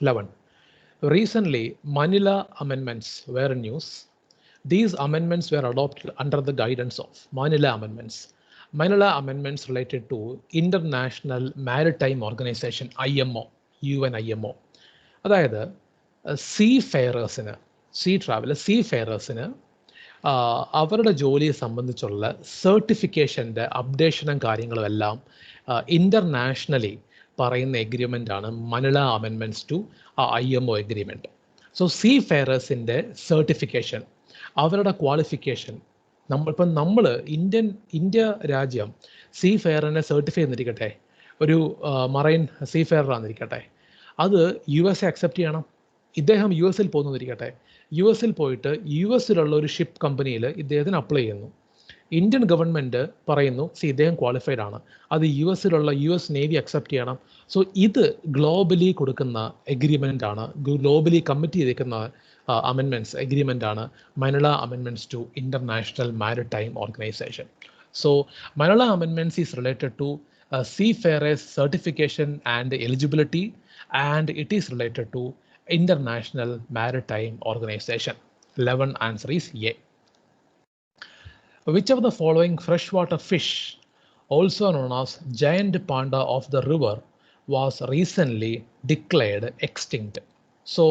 11. Recently, Manila Amendments were in news. These amendments were adopted under the guidance of Manila Amendments. Manila Amendments related to International Maritime Organization, IMO, UNIMO. അതായത് സീഫെയറേഴ്സിന് അവരുടെ ജോലിയെ സംബന്ധിച്ചുള്ള സർട്ടിഫിക്കേഷൻ്റെ അപ്ഡേഷനും കാര്യങ്ങളും എല്ലാം internationally പറയുന്ന എഗ്രിമെൻ്റാണ് Manila amendments to IMO agreement. So സീഫെയറേഴ്സിൻ്റെ certification, അവരുടെ ക്വാളിഫിക്കേഷൻ, നമ്മൾ ഇന്ത്യ രാജ്യം സീഫെയറിനെ സർട്ടിഫൈ ചെയ്തിരിക്കട്ടെ, ഒരു മറൈൻ സീഫെയറാന്നിരിക്കട്ടെ, അത് US അക്സെപ്റ്റ് ചെയ്യണം. ഇദ്ദേഹം US പോകുന്നതിരിക്കട്ടെ, US പോയിട്ട് US ഒരു ഷിപ്പ് കമ്പനിയിൽ ഇദ്ദേഹത്തിന് അപ്ലൈ ചെയ്യുന്നു. ഇന്ത്യൻ ഗവൺമെൻറ് പറയുന്നു ഇദ്ദേഹം ക്വാളിഫൈഡ് ആണ്, അത് US നേവി അക്സെപ്റ്റ് ചെയ്യണം. സോ ഇത് ഗ്ലോബലി കൊടുക്കുന്ന എഗ്രിമെൻ്റ് ആണ്, ഗ്ലോബലി കമ്മിറ്റ് ചെയ്തിരിക്കുന്ന അമെൻമെൻറ്റ്സ് എഗ്രിമെൻ്റ് ആണ് Manila amendments to International Maritime Organization. So Manila amendments is related to seafarers certification and eligibility, and it is related to International Maritime Organization. 11 answer is A. Which of the following freshwater fish, also known as giant panda of the river, was recently declared extinct? So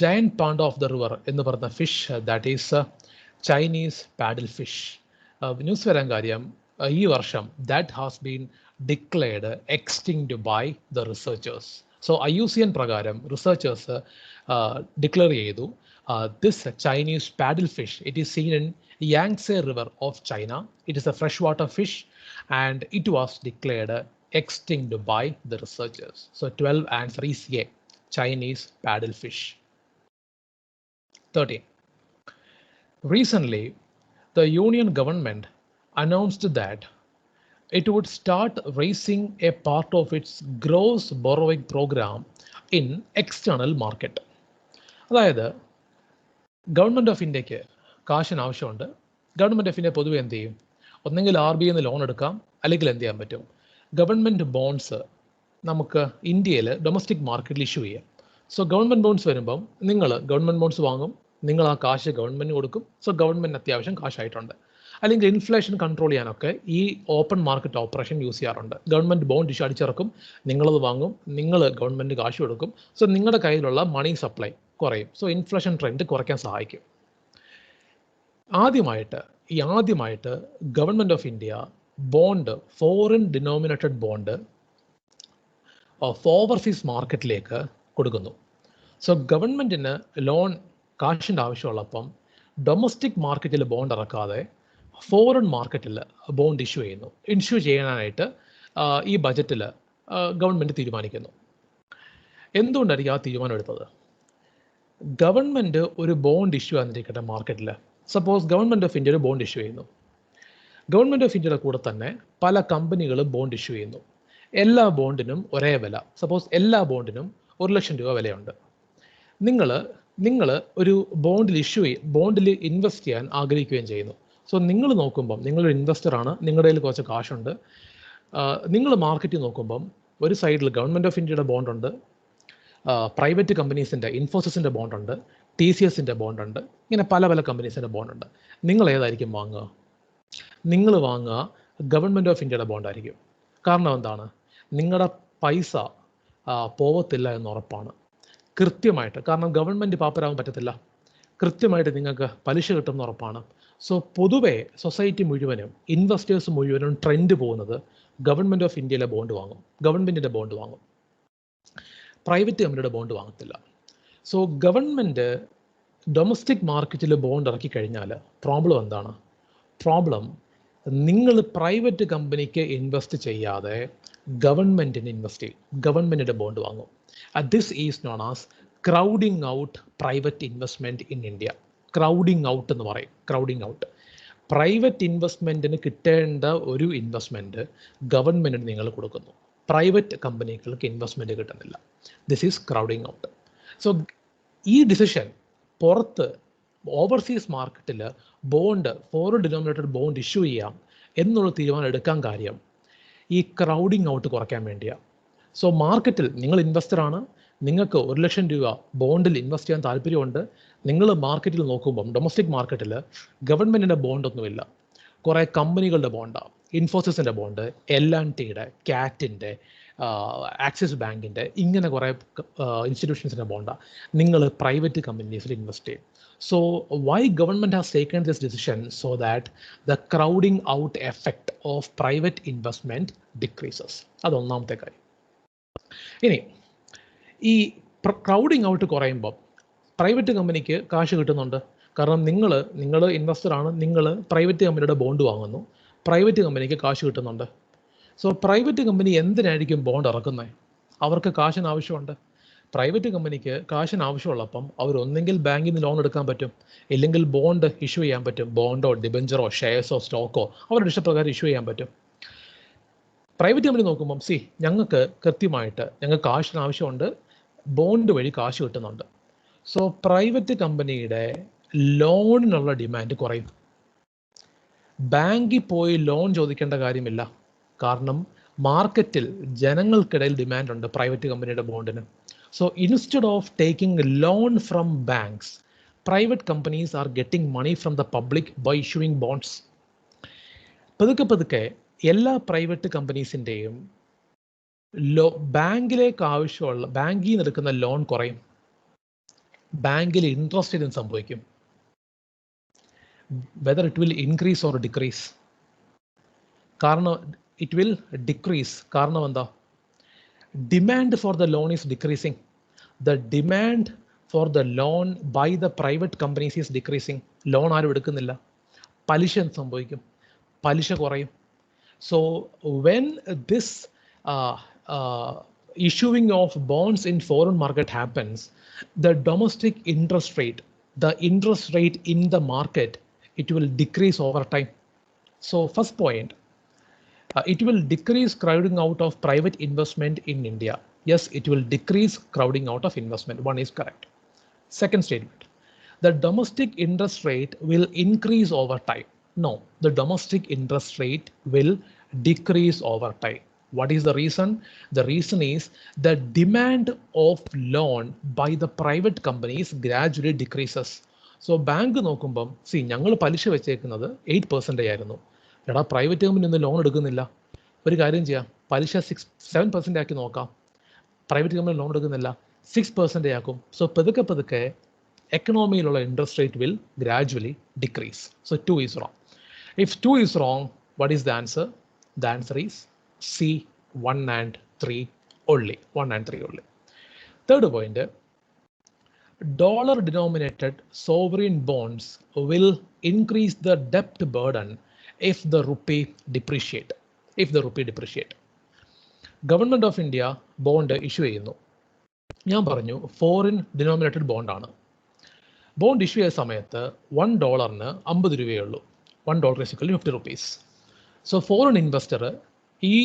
giant panda of the river in the fish, that is Chinese paddlefish. News varan karyam ഈ വർഷം that has been declared extinct by the researchers. So IUCN പ്രകാരം researchers declare ചെയ്തു this Chinese paddlefish, it is seen in Yangtze River of China. It is a freshwater fish and it was declared extinct by the researchers. So 12 answer is A, Chinese paddlefish. 13. Recently, the Union government announced that it would start raising a part of its gross borrowing program in external market. അതായത് government of ഇന്ത്യക്ക് കാശിന് ആവശ്യമുണ്ട്. Government of India പൊതുവെ എന്ത് ചെയ്യും? ഒന്നെങ്കിൽ RBI loan എടുക്കാം, അല്ലെങ്കിൽ എന്ത് ചെയ്യാൻ പറ്റും? ഗവൺമെൻറ് ബോൺസ് നമുക്ക് ഇന്ത്യയിൽ ഡൊമസ്റ്റിക് മാർക്കറ്റിൽ ഇഷ്യൂ ചെയ്യാം. സോ ഗവൺമെൻറ് ബോൺസ് വരുമ്പം നിങ്ങൾ ഗവൺമെൻറ് ബോൺസ് വാങ്ങും, നിങ്ങൾ ആ കാശ് ഗവൺമെൻറ്റിന് കൊടുക്കും. സോ ഗവൺമെൻറ് അത്യാവശ്യം കാശായിട്ടുണ്ട്. അല്ലെങ്കിൽ ഇൻഫ്ലേഷൻ കൺട്രോൾ ചെയ്യാനൊക്കെ ഈ ഓപ്പൺ മാർക്കറ്റ് ഓപ്പറേഷൻ യൂസ് ചെയ്യാറുണ്ട്. ഗവൺമെൻറ് ബോണ്ട് ഇഷ്യൂ അടിച്ചിറക്കും, നിങ്ങളത് വാങ്ങും, നിങ്ങൾ ഗവൺമെൻറ് കാശ് കൊടുക്കും. സോ നിങ്ങളുടെ കയ്യിലുള്ള മണി സപ്ലൈ കുറയും. സോ ഇൻഫ്ലേഷൻ ട്രെൻഡ് കുറയ്ക്കാൻ സഹായിക്കും. ആദ്യമായിട്ട് government of India bond, foreign denominated bond overseas മാർക്കറ്റിലേക്ക് കൊടുക്കുന്നു. സോ ഗവൺമെൻറ്റിന് ലോൺ കാശിൻ്റെ ആവശ്യമുള്ളപ്പം ഡൊമസ്റ്റിക് മാർക്കറ്റിൽ ബോണ്ട് ഇറക്കാതെ ഫോറിൻ മാർക്കറ്റിൽ ബോണ്ട് ഇഷ്യൂ ചെയ്യാനായിട്ട് ഈ ബജറ്റിൽ ഗവൺമെൻറ് തീരുമാനിക്കുന്നു. എന്തുകൊണ്ടായിരിക്കും ആ തീരുമാനം എടുത്തത്? ഗവൺമെൻറ് ഒരു ബോണ്ട് ഇഷ്യൂ ആയിരിക്കട്ടെ മാർക്കറ്റിൽ. സപ്പോസ് ഗവൺമെൻറ് ഓഫ് ഇന്ത്യ ഒരു ബോണ്ട് ഇഷ്യൂ ചെയ്യുന്നു. ഗവൺമെൻറ് ഓഫ് ഇന്ത്യയുടെ കൂടെ തന്നെ പല കമ്പനികളും ബോണ്ട് ഇഷ്യൂ ചെയ്യുന്നു. എല്ലാ ബോണ്ടിനും ഒരേ വില. സപ്പോസ് എല്ലാ ബോണ്ടിനും 1 ലക്ഷം രൂപ വിലയുണ്ട്. നിങ്ങൾ ഒരു ബോണ്ടിൽ ഇൻവെസ്റ്റ് ചെയ്യാൻ ആഗ്രഹിക്കുകയും ചെയ്യുന്നു. സോ നിങ്ങൾ നോക്കുമ്പം, നിങ്ങളൊരു ഇൻവെസ്റ്ററാണ്, നിങ്ങളുടെ കയ്യിൽ കുറച്ച് കാശുണ്ട്. നിങ്ങൾ മാർക്കറ്റിൽ നോക്കുമ്പം ഒരു സൈഡിൽ ഗവൺമെൻറ് ഓഫ് ഇന്ത്യയുടെ ബോണ്ടുണ്ട്, പ്രൈവറ്റ് കമ്പനീസിൻ്റെ, ഇൻഫോസിസിൻ്റെ ബോണ്ടുണ്ട്, TCSൻ്റെ ബോണ്ടുണ്ട്, ഇങ്ങനെ പല കമ്പനീസിൻ്റെ ബോണ്ടുണ്ട്. നിങ്ങൾ ഏതായിരിക്കും വാങ്ങുക? നിങ്ങൾ വാങ്ങുക ഗവൺമെൻറ് ഓഫ് ഇന്ത്യയുടെ ബോണ്ടായിരിക്കും. കാരണം എന്താണ്? നിങ്ങളുടെ പൈസ പോവത്തില്ല എന്ന് ഉറപ്പാണ്. കൃത്യമായിട്ട്, കാരണം ഗവൺമെൻറ് പാപ്പരാകാൻ പറ്റത്തില്ല, കൃത്യമായിട്ട് നിങ്ങൾക്ക് പലിശ കിട്ടുമെന്ന് ഉറപ്പാണ്. സോ പൊതുവെ സൊസൈറ്റി മുഴുവനും, ഇൻവെസ്റ്റേഴ്സ് മുഴുവനും ട്രെൻഡ് പോകുന്നത് ഗവൺമെൻറ് ഓഫ് ഇന്ത്യയിലെ ബോണ്ട് വാങ്ങും, ഗവൺമെൻറ്റിൻ്റെ ബോണ്ട് വാങ്ങും, പ്രൈവറ്റ് കമ്പനിയുടെ ബോണ്ട് വാങ്ങത്തില്ല. സോ ഗവൺമെൻറ് ഡൊമസ്റ്റിക് മാർക്കറ്റിൽ ബോണ്ട് ഇറക്കി കഴിഞ്ഞാൽ പ്രോബ്ലം എന്താണ്? പ്രോബ്ലം, നിങ്ങൾ പ്രൈവറ്റ് കമ്പനിക്ക് ഇൻവെസ്റ്റ് ചെയ്യാതെ ഗവൺമെൻറ്റിന് ഇൻവെസ്റ്റ് ചെയ്യും, ഗവൺമെൻറ്റിൻ്റെ ബോണ്ട് വാങ്ങും. This is known as crowding out private investment in India. Crowding out എന്ന് പറയും. ക്രൗഡിങ് ഔട്ട്, പ്രൈവറ്റ് ഇൻവെസ്റ്റ്മെൻറ്റിന് കിട്ടേണ്ട ഒരു ഇൻവെസ്റ്റ്മെൻറ്റ് ഗവൺമെൻറ്റിന് നിങ്ങൾ കൊടുക്കുന്നു, പ്രൈവറ്റ് കമ്പനികൾക്ക് ഇൻവെസ്റ്റ്മെൻറ്റ് കിട്ടുന്നില്ല. This is crowding out. So ഈ ഡിസിഷൻ പുറത്ത് ഓവർസീസ് മാർക്കറ്റിൽ bond, foreign denominated bond issue ചെയ്യാം എന്നുള്ള തീരുമാനം എടുക്കാൻ കാര്യം ഈ ക്രൗഡിങ് ഔട്ട് കുറയ്ക്കാൻ വേണ്ടിയാണ്. സോ മാർക്കറ്റിൽ നിങ്ങൾ ഇൻവെസ്റ്ററാണ്, നിങ്ങൾക്ക് 1 ലക്ഷം രൂപ ബോണ്ടിൽ ഇൻവെസ്റ്റ് ചെയ്യാൻ താല്പര്യമുണ്ട്. നിങ്ങൾ മാർക്കറ്റിൽ നോക്കുമ്പം ഡൊമസ്റ്റിക് മാർക്കറ്റിൽ ഗവൺമെൻറ്റിൻ്റെ ബോണ്ടൊന്നുമില്ല. കുറേ കമ്പനികളുടെ ബോണ്ടാണ്. ഇൻഫോസിസിൻ്റെ ബോണ്ട്, L&Tയുടെ, CAT-ൻ്റെ, ആക്സിസ് ബാങ്കിൻ്റെ, ഇങ്ങനെ കുറേ ഇൻസ്റ്റിറ്റ്യൂഷൻസിൻ്റെ ബോണ്ടാണ്. നിങ്ങൾ പ്രൈവറ്റ് കമ്പനീസിൽ ഇൻവെസ്റ്റ് ചെയ്യും. So why government has taken this decision? So that the crowding out effect of private investment decreases. അത് ഒന്നാമത്തെ കാര്യം. ഇനി ഈ ക്രൗഡിങ് ഔട്ട് കുറയുമ്പോൾ പ്രൈവറ്റ് കമ്പനിക്ക് കാശ് കിട്ടുന്നുണ്ട്. കാരണം നിങ്ങൾ ഇൻവെസ്റ്ററാണ്, നിങ്ങൾ പ്രൈവറ്റ് കമ്പനിയുടെ ബോണ്ട് വാങ്ങുന്നു, പ്രൈവറ്റ് കമ്പനിക്ക് കാശ് കിട്ടുന്നുണ്ട്. സോ പ്രൈവറ്റ് കമ്പനി എന്തിനായിരിക്കും ബോണ്ട് ഇറക്കുന്നത്? അവർക്ക് കാശിന് ആവശ്യമുണ്ട്. പ്രൈവറ്റ് കമ്പനിക്ക് കാശിന് ആവശ്യമുള്ളപ്പം അവർ ഒന്നെങ്കിൽ ബാങ്കിൽ നിന്ന് ലോൺ എടുക്കാൻ പറ്റും, ഇല്ലെങ്കിൽ ബോണ്ട് ഇഷ്യൂ ചെയ്യാൻ പറ്റും. ബോണ്ടോ ഡിബഞ്ചറോ ഷെയർസോ സ്റ്റോക്കോ അവരുടെ ഇഷ്ടപ്രകാരം ഇഷ്യൂ ചെയ്യാൻ പറ്റും. പ്രൈവറ്റ് കമ്പനി നോക്കുമ്പം ഞങ്ങൾക്ക് കൃത്യമായിട്ട് ഞങ്ങൾക്ക് കാശിന് ആവശ്യമുണ്ട്, ബോണ്ട് വഴി കാശ് കിട്ടുന്നുണ്ട്. സോ പ്രൈവറ്റ് കമ്പനിയുടെ ലോണിനുള്ള ഡിമാൻഡ് കുറയും. ബാങ്കിൽ പോയി ലോൺ ചോദിക്കേണ്ട കാര്യമില്ല. കാരണം മാർക്കറ്റിൽ ജനങ്ങൾക്കിടയിൽ ഡിമാൻഡുണ്ട് പ്രൈവറ്റ് കമ്പനിയുടെ ബോണ്ടിന്. So instead of taking a loan from banks, private companies are getting money from the public by issuing bonds. പതുക്കെ എല്ലാ പ്രൈവറ്റ് കമ്പനീസിൻ്റെയും ബാങ്കിലേക്ക് ആവശ്യമുള്ള ബാങ്കിൽ നിന്ന് എടുക്കുന്ന ലോൺ കുറയും. ബാങ്കിൽ ഇൻട്രസ്റ്റ് റേറ്റ് സംഭവിക്കും. Whether it will increase or decrease? കാരണം ഇറ്റ് വിൽ ഡിക്രീസ്. കാരണം എന്താ? Demand for the loan is decreasing. The demand for the loan by the private companies is decreasing. Loan ആരും എടുക്കുന്നില്ല. പലിശ സംഭവിക്കും, പലിശ കുറയും. So when this issuing of bonds in foreign market happens, the domestic interest rate, the interest rate in the market, it will decrease over time. So first point, it will decrease crowding out of private investment in India. Yes, it will decrease crowding out of investment. One is correct. Second statement, the domestic interest rate will increase over time. No, the domestic interest rate will decrease over time. What is the reason? The reason is the demand of loan by the private companies gradually decreases. So bank നോക്കുമ്പം ഞങ്ങൾ പലിശ വെച്ചേക്കുന്നത് 8% ആയിരുന്നു. എടാ, private company ഒന്നും loan എടുക്കുന്നില്ല. ഒരു കാര്യം ചെയ്യാം, പലിശ 7% ആക്കി നോക്കാം. പ്രൈവറ്റ് കമ്പനി ലോൺ എടുക്കുന്നില്ല, 6% ആക്കും. സോ പതുക്കെ എക്കണോമിയിലുള്ള interest rate will gradually decrease. So 2 is wrong. If 2 is wrong, what is the answer? The answer is C, 1 and 3 only. 1 and 3 only. Third point, dollar denominated sovereign bonds will increase the debt burden if the rupee depreciate. Government of India bond issue ചെയ്യുന്നു. ഞാൻ പറഞ്ഞു foreign denominated ബോണ്ടാണ്. Bond issue ചെയ്ത സമയത്ത് $1 50 രൂപയേ ഉള്ളൂ. $1 is equal to 50 rupees. So foreign investor ഈ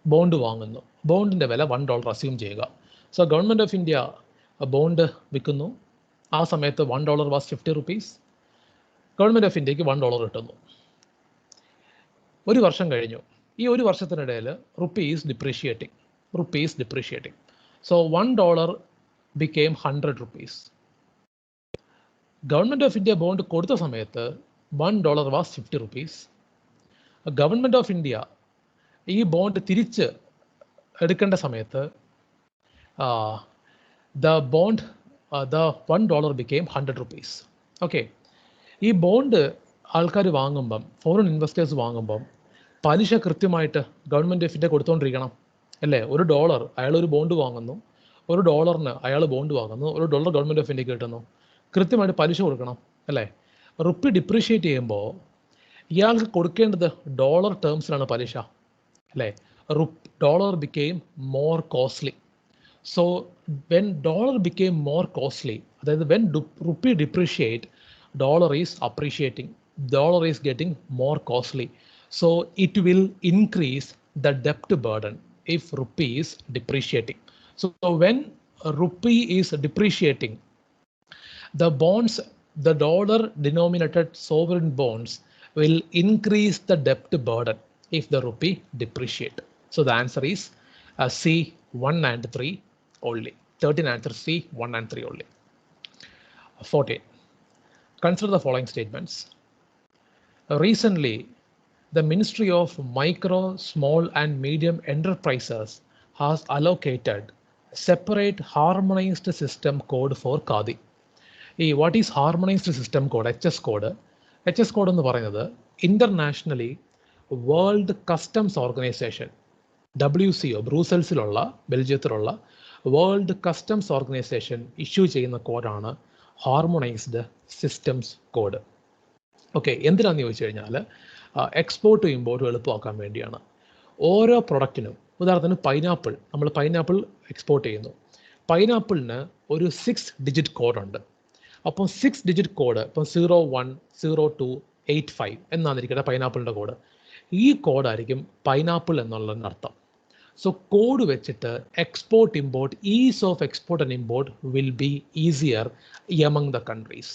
bond വാങ്ങുന്നു. ബോണ്ടിൻ്റെ വില $1 അസ്യൂം ചെയ്യുക. So government of India bond വിൽക്കുന്നു. ആ സമയത്ത് $1 was 50 rupees. ഗവൺമെൻറ് ഓഫ് ഇന്ത്യക്ക് $1 കിട്ടുന്നു. ഒരു വർഷം കഴിഞ്ഞു. ഈ ഒരു വർഷത്തിനിടയിൽ rupee is depreciating. So $1 became 100 rupees. Government of India bond കൊടുത്ത സമയത്ത് $1 was 50 rupees. Government of India ഈ ബോണ്ട് തിരിച്ച് എടുക്കേണ്ട സമയത്ത് the $1 became 100 rupees. ഓക്കെ, ഈ ബോണ്ട് ആൾക്കാർ വാങ്ങുമ്പം, ഫോറിൻ ഇൻവെസ്റ്റേഴ്സ് വാങ്ങുമ്പം പലിശ കൃത്യമായിട്ട് ഗവൺമെൻറ് ഓഫ് ഇന്ത്യ കൊടുത്തുകൊണ്ടിരിക്കണം അല്ലേ? $1 അയാളൊരു ബോണ്ട് വാങ്ങുന്നു, $1 അയാൾ ബോണ്ട് വാങ്ങുന്നു, $1 ഗവൺമെൻറ് ഓഫ് ഇന്ത്യക്ക് കിട്ടുന്നു. കൃത്യമായിട്ട് പലിശ കൊടുക്കണം അല്ലേ? റുപ്പി ഡിപ്രീഷിയേറ്റ് ചെയ്യുമ്പോൾ ഇയാൾക്ക് കൊടുക്കേണ്ടത് ഡോളർ ടേംസിലാണ് പലിശ അല്ലേ? Dollar became more costly. So when dollar became more costly, അതായത് when rupee depreciate, dollar is appreciating, dollar is getting more costly. So it will increase the debt burden if rupee is depreciating. So when rupee is depreciating, the bonds, the dollar denominated sovereign bonds will increase the debt burden if the rupee depreciate. So the answer is C, 1 and 3 only. 13 answer C, 1 and 3 only. 14. Consider the following statements. Recently, the Ministry of Micro, Small and Medium Enterprises has allocated separate harmonized system code for Khadi. What is harmonized system code? HS code. HS code എന്ന് പറയുന്നത് internationally world customs organization WCO ബ്രൂസൽസിലുള്ള ബെൽജിയത്തിലുള്ള world customs organization issue ചെയ്യുന്ന കോഡാണ് harmonised systems code. Okay, എന്തിനാണെന്ന് ചോദിച്ചു കഴിഞ്ഞാൽ എക്സ്പോർട്ടും ഇമ്പോർട്ടും എളുപ്പമാക്കാൻ വേണ്ടിയാണ്. ഓരോ പ്രൊഡക്റ്റിനും, ഉദാഹരണത്തിന് പൈനാപ്പിൾ, നമ്മൾ പൈനാപ്പിൾ എക്സ്പോർട്ട് ചെയ്യുന്നു. പൈനാപ്പിളിന് ഒരു 6 ഡിജിറ്റ് കോഡുണ്ട്. അപ്പം 6 ഡിജിറ്റ് കോഡ്, ഇപ്പം 010285 എന്നാന്നിരിക്കട്ടെ പൈനാപ്പിളിൻ്റെ കോഡ്. ഈ കോഡായിരിക്കും പൈനാപ്പിൾ എന്നുള്ളതിൻ്റെ അർത്ഥം. സോ കോഡ് വെച്ചിട്ട് export import, ease of export and import will be easier among the countries.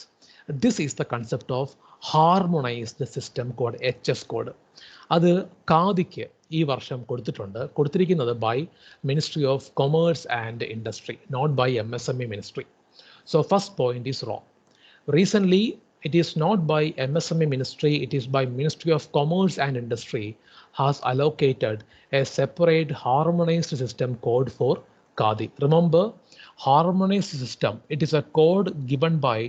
This is the concept of harmonized system code, HS code. അത് ഖാദിക്ക് ഈ വർഷം കൊടുത്തിരിക്കുന്നത് by Ministry of Commerce and Industry, not by MSME ministry. So first point is wrong. Recently, it is not by MSME ministry, it is by Ministry of Commerce and Industry has allocated a separate harmonized system code for Khadi. Remember, harmonized system, it is a code given by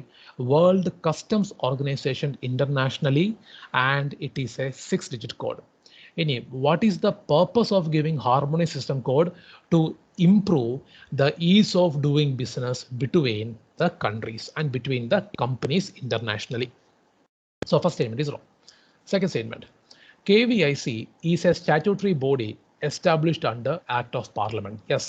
World Customs Organization internationally, and it is a 6-digit code. What is the purpose of giving harmonized system code? To improve the ease of doing business between the countries and between the companies internationally. So first statement is wrong. Second statement, KVIC is a statutory body established under Act of Parliament. Yes,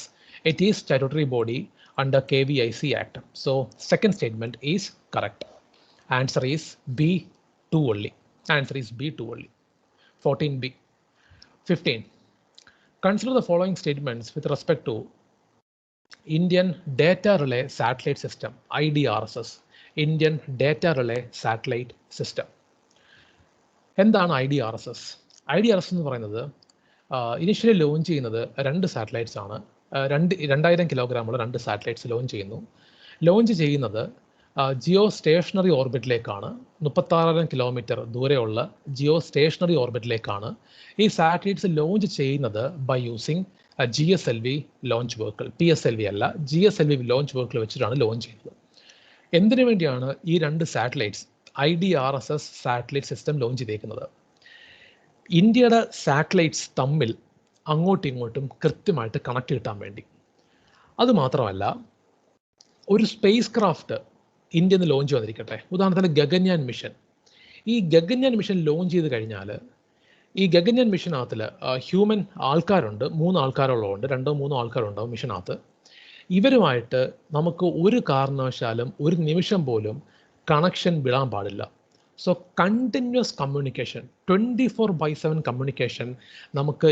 it is statutory body under KVIC Act. So second statement is correct. Answer is B2 only. Answer is B2 only. 14B. 15. Consider the following statements with respect to Indian Data Relay Satellite System, IDRSS, Indian Data Relay Satellite System. എന്താണ് IDRSS? IDRSS എന്ന് പറയുന്നത് initially launch ചെയ്യുന്നത് 2 satellites ആണ്. 2000 കിലോഗ്രാമുള്ള 2 satellites launch ചെയ്യുന്നു. Launch ചെയ്യുന്നത് Jio stationery ഓർബിറ്റിലേക്കാണ്. 36,000 kilometre ദൂരെയുള്ള Jio stationery ഓർബിറ്റിലേക്കാണ് ഈ സാറ്റലൈറ്റ്സ് ലോഞ്ച് ചെയ്യുന്നത് by using GSLV launch vehicle. PSLV അല്ല, GSLV ലോഞ്ച് വെഹിക്കിൾ വെച്ചിട്ടാണ് ലോഞ്ച് ചെയ്യുന്നത്. എന്തിനു വേണ്ടിയാണ് ഈ 2 satellites IDRSS satellite system launch ചെയ്തേക്കുന്നത്? ഇന്ത്യയുടെ സാറ്റലൈറ്റ്സ് തമ്മിൽ അങ്ങോട്ടും ഇങ്ങോട്ടും കൃത്യമായിട്ട് കണക്ട് കിട്ടാൻ വേണ്ടി. അതുമാത്രമല്ല, ഒരു സ്പേസ് ക്രാഫ്റ്റ് ഇന്ത്യയിൽ നിന്ന് ലോഞ്ച് വന്നിരിക്കട്ടെ, ഉദാഹരണത്തിന് ഗഗൻയാൻ മിഷൻ. ഈ ഗഗൻയാൻ മിഷൻ ലോഞ്ച് ചെയ്ത് കഴിഞ്ഞാൽ ഈ ഗഗൻയാൻ മിഷനകത്തിൽ ഹ്യൂമൻ ആൾക്കാരുണ്ട്, 3 ആൾക്കാരുള്ളതുകൊണ്ട് 2-3 ആൾക്കാരുണ്ടാവും മിഷനകത്ത്. ഇവരുമായിട്ട് നമുക്ക് ഒരു കാരണവശാലും ഒരു നിമിഷം പോലും കണക്ഷൻ വിടാൻ പാടില്ല. സോ കണ്ടിന്യൂസ് കമ്മ്യൂണിക്കേഷൻ, 24/7 കമ്മ്യൂണിക്കേഷൻ നമുക്ക്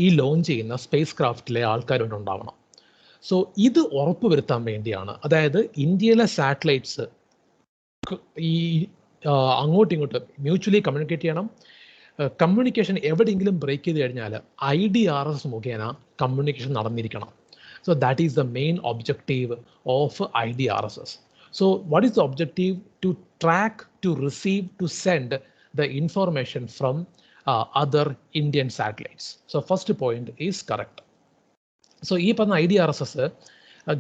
ഈ ലോഞ്ച് ചെയ്യുന്ന സ്പേസ് ക്രാഫ്റ്റിലെ ആൾക്കാരുമായിട്ട് ഉണ്ടാവണം. സോ ഇത് ഉറപ്പുവരുത്താൻ വേണ്ടിയാണ്, അതായത് ഇന്ത്യയിലെ സാറ്റലൈറ്റ്സ് ഈ അങ്ങോട്ടും ഇങ്ങോട്ടും മ്യൂച്വലി കമ്മ്യൂണിക്കേറ്റ് ചെയ്യണം. കമ്മ്യൂണിക്കേഷൻ എവിടെയെങ്കിലും ബ്രേക്ക് ചെയ്ത് കഴിഞ്ഞാൽ IDRSS മുഖേന കമ്മ്യൂണിക്കേഷൻ നടന്നിരിക്കണം. So that is the main objective of IDRSS. So what is the objective? To track, to receive, to send the information from other Indian satellites. So first point is correct. So ഈ പറഞ്ഞ IDRSS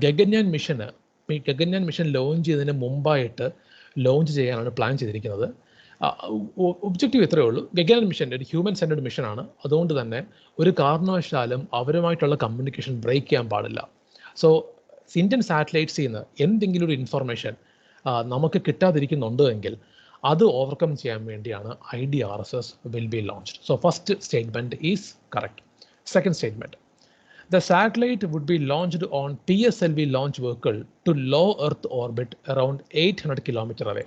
Gaganyaan mission launch ചെയ്തതിന് മുമ്പായിട്ട് launch ചെയ്യാനാണ് plan ചെയ്തിരിക്കുന്നത്. Objective ഇത്രയേ ഉള്ളൂ. Gaganyaan mission ഒരു human സെൻറ്റർഡ് മിഷനാണ്. അതുകൊണ്ട് തന്നെ ഒരു കാരണവശാലും അവരുമായിട്ടുള്ള കമ്മ്യൂണിക്കേഷൻ ബ്രേക്ക് ചെയ്യാൻ പാടില്ല. സോ ഇന്ത്യൻ സാറ്റലൈറ്റ്സിൽ നിന്ന് എന്തെങ്കിലും ഒരു ഇൻഫർമേഷൻ നമുക്ക് കിട്ടാതിരിക്കുന്നുണ്ട് എങ്കിൽ അത് ഓവർകം ചെയ്യാൻ വേണ്ടിയാണ് IDRSS will be launched. So first statement is correct. Second statement, the satellite would be launched on PSLV launch vehicle to low Earth orbit around 800 km away.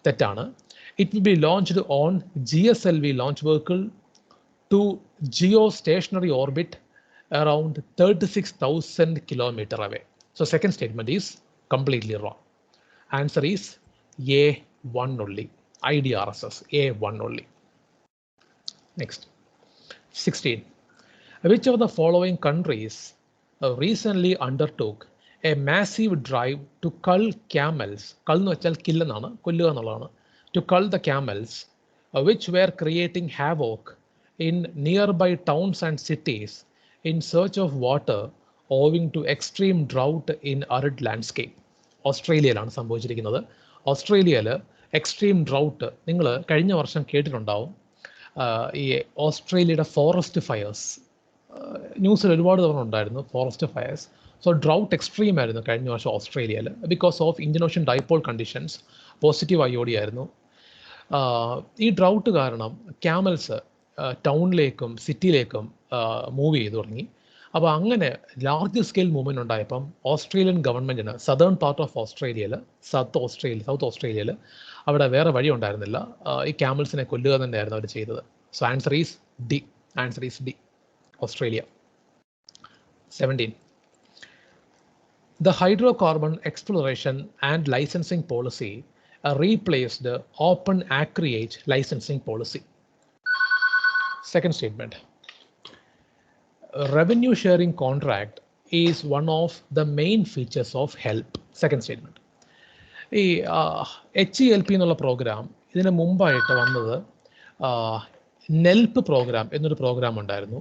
തെറ്റാണ്. It will be launched on GSLV launch vehicle to geostationary orbit around 36,000 km away. So second statement is completely wrong. Answer is A1 only. IDRSS A1 only. Next, 16. Which of the following countries recently undertook a massive drive to cull camels. Cull എന്ന് വെച്ചാൽ kill എന്നാണ്, കൊല്ലുക എന്നുള്ളതാണ്. To cull the camels, which were creating havoc in nearby towns and cities in search of water owing to extreme drought in arid landscape. ഓസ്ട്രേലിയയിലാണ് സംഭവിച്ചിരിക്കുന്നത്. ഓസ്ട്രേലിയയിൽ extreme drought നിങ്ങൾ കഴിഞ്ഞ വർഷം കേട്ടിട്ടുണ്ടാവും. ഈ ഓസ്ട്രേലിയയുടെ ഫോറസ്റ്റ് ഫയേഴ്സ് ന്യൂസിൽ ഒരുപാട് തവണ ഉണ്ടായിരുന്നു, forest fires. So drought extreme ആയിരുന്നു കഴിഞ്ഞ വർഷം ഓസ്ട്രേലിയയിൽ because of Indian ocean dipole conditions positive IOD ആയിരുന്നു. ഈ ഡ്രൗട്ട് കാരണം ക്യാമൽസ് ടൗണിലേക്കും സിറ്റിയിലേക്കും മൂവ് ചെയ്തു തുടങ്ങി. അപ്പോൾ അങ്ങനെ ലാർജ് സ്കെയിൽ മൂവ്മെൻറ്റ് ഉണ്ടായപ്പം ഓസ്ട്രേലിയൻ ഗവൺമെൻറ്റിന് സദേൺ പാർട്ട് ഓഫ് ഓസ്ട്രേലിയയിൽ, സൗത്ത് ഓസ്ട്രേലിയയിൽ അവിടെ വേറെ വഴി ഉണ്ടായിരുന്നില്ല, ഈ ക്യാമൽസിനെ കൊല്ലുക തന്നെയായിരുന്നു അവർ ചെയ്തത്. So answer is D, Australia. 17. The hydrocarbon exploration and licensing policy replaced the open acreage licensing policy. Second statement. Revenue sharing contract is one of the main features of HELP. Second statement. ഈ HELP എന്നുള്ള programme ഇതിന് മുമ്പായിട്ട് വന്നത് NELP programme എന്നൊരു programme ഉണ്ടായിരുന്നു,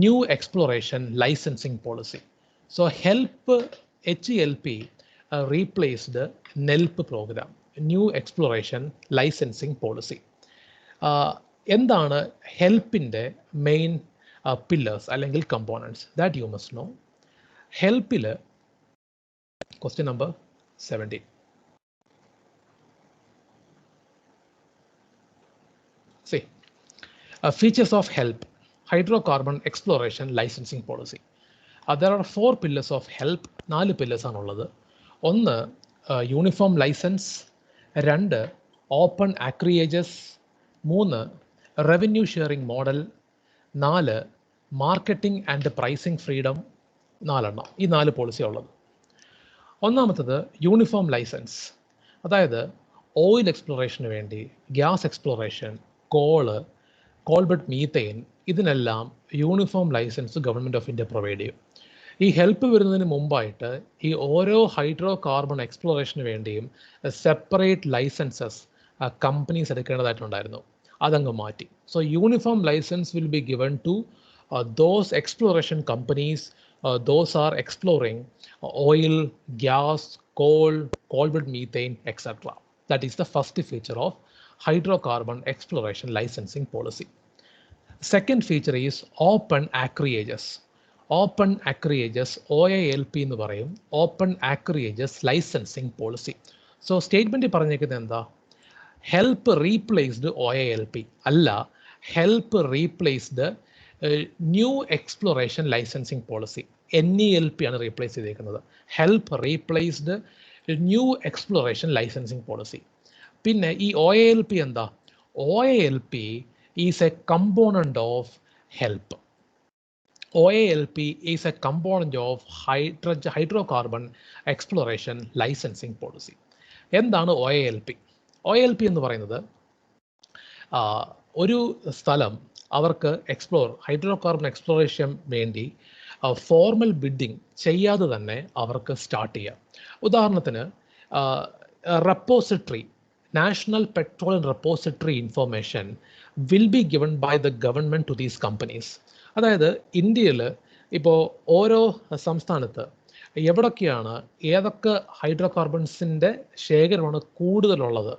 new exploration licensing policy. So HELP replaced NELP programme, new exploration licensing policy. എന്താണ് ഹെൽപ്പിൻ്റെ main pillars അല്ലെങ്കിൽ components? That you must know. ഹെൽപ്പിൽ question number 17. See, features of HELP, hydrocarbon exploration licensing policy. There are 4 pillars of HELP. 4 pillars ആണുള്ളത്. 1 uniform licence, 2 open acreages, 3 revenue sharing model, 4 marketing and pricing freedom. 4 ഈ 4 പോളിസിയാണ് ഉള്ളത്. ഒന്നാമത്തത് uniform licence, അതായത് oil എക്സ്പ്ലോറേഷന് വേണ്ടി gas exploration, coal bed methane, ഇതിനെല്ലാം uniform licence government of India provide ചെയ്യും. ഈ ഹെൽപ്പ് വരുന്നതിന് മുമ്പായിട്ട് ഈ ഓരോ ഹൈഡ്രോ കാർബൺ എക്സ്പ്ലോറേഷന് വേണ്ടിയും സെപ്പറേറ്റ് ലൈസൻസസ് കമ്പനീസ് എടുക്കേണ്ടതായിട്ടുണ്ടായിരുന്നു. അതങ്ങ് മാറ്റി. So uniform licence will be given to those exploration companies, those are exploring oil, gas, coalbed methane, etc. That is the first feature of hydrocarbon exploration licensing policy. Second feature is open acreages. Open acreages, OALP എന്ന് പറയും, open acreages licensing policy. So statement പറഞ്ഞേക്കുന്നത് എന്താ? Help replaced OALP അല്ല, help replaced new exploration licensing policy, NELP ആണ് replace ചെയ്തേക്കുന്നത്. Help replaced new exploration licensing policy. പിന്നെ ഈ OALP എന്താ? OALP is A component of help. OALP is A component of hydrocarbon exploration licensing policy. എന്താണ് OALP? OALP എന്ന് പറയുന്നത് ഒരു സ്ഥലം അവർക്ക് ഹൈഡ്രോകാർബൺ എക്സ്പ്ലോറേഷൻ വേണ്ടി ഫോർമൽ ബിഡിങ് ചെയ്യാതെ തന്നെ അവർക്ക് സ്റ്റാർട്ട് ചെയ്യാം. ഉദാഹരണത്തിന് repository, national petroleum repository information will be given by the government to these companies. അതായത് ഇന്ത്യയിൽ ഇപ്പോൾ ഓരോ സംസ്ഥാനത്ത് എവിടൊക്കെയാണ് ഏതൊക്കെ ഹൈഡ്രോകാർബൺസിൻ്റെ ശേഖരമാണ് കൂടുതലുള്ളത്,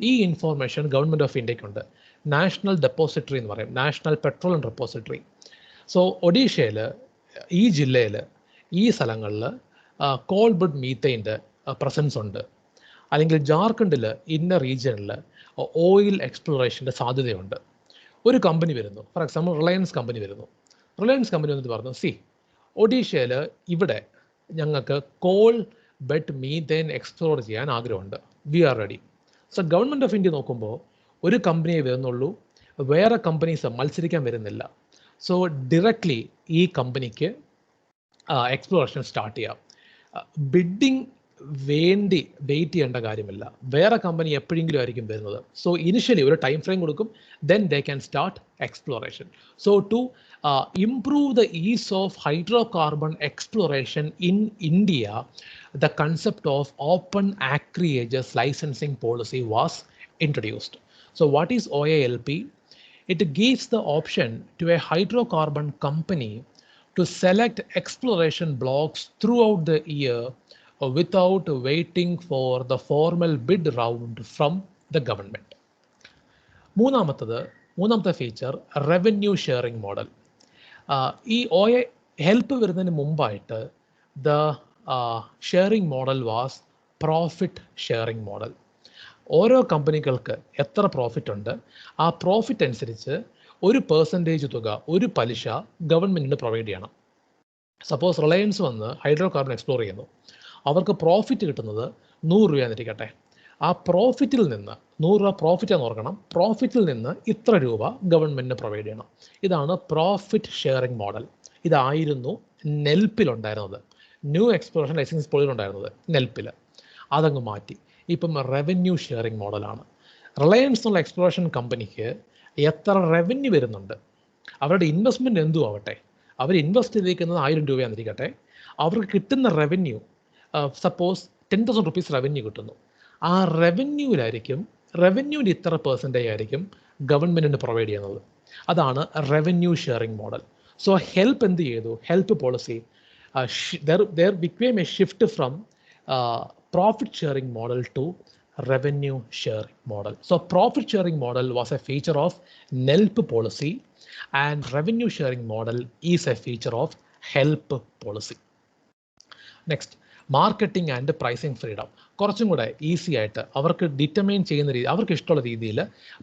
ഈ ഇൻഫോർമേഷൻ ഗവൺമെൻറ് ഓഫ് ഇന്ത്യക്കുണ്ട്. നാഷണൽ ഡെപ്പോസിറ്ററി എന്ന് പറയും, നാഷണൽ പെട്രോളിയം റെപ്പോസിറ്ററി. സോ ഒഡീഷയിൽ, ഈ ജില്ലയിൽ, ഈ സ്ഥലങ്ങളിൽ കോൾബട്ട് മീത്തൈൻ്റെ പ്രസൻസ് ഉണ്ട്. അല്ലെങ്കിൽ ജാർഖണ്ഡിൽ ഇന്ന റീജിയനിൽ ഓയിൽ എക്സ്പ്ലോറേഷൻ്റെ സാധ്യതയുണ്ട്. ഒരു കമ്പനി വരുന്നു, ഫോർ എക്സാമ്പിൾ റിലയൻസ് കമ്പനി വരുന്നു. റിലയൻസ് കമ്പനി വന്നിട്ട് പറഞ്ഞു, ഒഡീഷയിൽ ഇവിടെ ഞങ്ങൾക്ക് കോൾബട്ട് മീത്തൈൻ എക്സ്പ്ലോർ ചെയ്യാൻ ആഗ്രഹമുണ്ട്, we are ready. So government of India നോക്കുമ്പോൾ ഒരു കമ്പനിയെ വരുന്നുള്ളൂ, വേറെ കമ്പനീസ് മത്സരിക്കാൻ വരുന്നില്ല. സോ ഡയറക്റ്റ്ലി ഈ കമ്പനിക്ക് എക്സ്പ്ലോറേഷൻ സ്റ്റാർട്ട് ചെയ്യാം. ബിഡിങ് വേണ്ടി വെയിറ്റ് ചെയ്യേണ്ട കാര്യമില്ല, വേറെ കമ്പനി എപ്പോഴെങ്കിലും ആയിരിക്കും വരുന്നത്. സോ ഇനിഷ്യലി ഒരു ടൈം ഫ്രെയിം കൊടുക്കും, then they can start exploration. So to improve the ease of hydrocarbon exploration in India, the concept of open acreages licensing policy was introduced. So what is OALP? It gives the option to a hydrocarbon company to select exploration blocks throughout the year without waiting for the formal bid round from the government. മൂന്നാമത്തെ feature revenue sharing model. ഈ help വരുന്നതിന് മുമ്പായിട്ട് the sharing model was profit sharing model. ഓരോ കമ്പനികൾക്ക് എത്ര profit ഉണ്ട്, ആ profit അനുസരിച്ച് ഒരു പെർസെൻറ്റേജ് തുക, ഒരു പലിശ ഗവൺമെൻറ്റിന് പ്രൊവൈഡ് ചെയ്യണം. സപ്പോസ് റിലയൻസ് വന്ന് ഹൈഡ്രോ കാർബൺ എക്സ്പ്ലോർ ചെയ്യുന്നു, അവർക്ക് പ്രോഫിറ്റ് കിട്ടുന്നത് 100 രൂപ എന്നിരിക്കട്ടെ. ആ പ്രോഫിറ്റിൽ നിന്ന് 100 രൂപ പ്രോഫിറ്റ് എന്ന് ഓർക്കണം, പ്രോഫിറ്റിൽ നിന്ന് ഇത്ര രൂപ ഗവൺമെൻറ്റിന് പ്രൊവൈഡ് ചെയ്യണം. ഇതാണ് പ്രോഫിറ്റ് ഷെയറിംഗ് മോഡൽ. ഇതായിരുന്നു നെൽപ്പിലുണ്ടായിരുന്നത്, ന്യൂ എക്സ്പ്ലോറേഷൻ ലൈസൻസ് പോളിലുണ്ടായിരുന്നത് നെൽപ്പിൽ. അതങ്ങ് മാറ്റി ഇപ്പം റവന്യൂ ഷെയറിംഗ് മോഡലാണ്. റിലയൻസ് എന്നുള്ള എക്സ്പ്ലോറേഷൻ കമ്പനിക്ക് എത്ര റവന്യൂ വരുന്നുണ്ട്, അവരുടെ ഇൻവെസ്റ്റ്മെൻറ്റ് എന്തും ആവട്ടെ, അവർ ഇൻവെസ്റ്റ് ചെയ്തിരിക്കുന്നത് 1000 രൂപയാണെന്നിരിക്കട്ടെ, അവർക്ക് കിട്ടുന്ന റവന്യൂ സപ്പോസ് 10,000 റുപ്പീസ് റവന്യൂ കിട്ടുന്നു. ആ റവന്യൂവിൻ്റെ ഇത്ര പെർസെൻറ്റേജ് ആയിരിക്കും ഗവൺമെൻറ്റിന് പ്രൊവൈഡ് ചെയ്യുന്നത്. അതാണ് revenue sharing model. So help എന്ത് ചെയ്തു? Help policy there became a shift from profit sharing model to revenue sharing model. So profit sharing model was a feature of NELP policy and revenue sharing model is a feature of HELP policy. Next, marketing and pricing freedom. കുറച്ചും കൂടെ easy ആയിട്ട് അവർക്ക് determine ചെയ്യുന്ന രീതി, അവർക്ക് ഇഷ്ടമുള്ള രീതിയിൽ